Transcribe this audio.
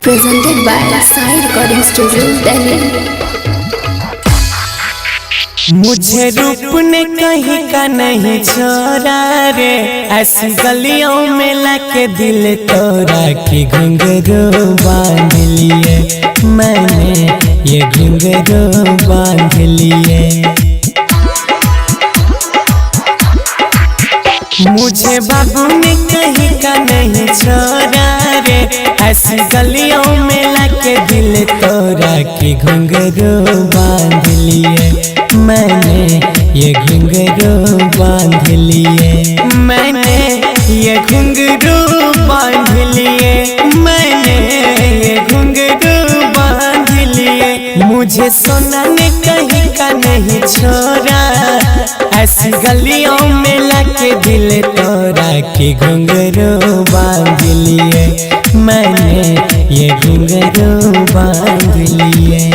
Presented by Sai Recording Studio, Delhi। मुझे रूप ने कहीं का नहीं छोड़ा रे, ऐसी गलियों में लाके दिल तोड़ा कि घुंघरू बांध लिए मैंने, ये घुंघरू बांध लिए। मुझे बाबू ने कहीं का नहीं छोड़ा रे, ऐसी गलियों में लाके दिल तोड़ा कि घुंघरू बांध लिए मैंने, ये घुंघरू बांध लिए। मैंने ये घुंघरू बांध लिए, मैंने ये घुंघरू बांध लिए। मुझे सोना ने कहीं का नहीं छोड़ा, ऐसी गलियों में लाके दिल तोड़ा कि घुंघरू बांध लिए मैंने, ये घुंघरू बांध लिए।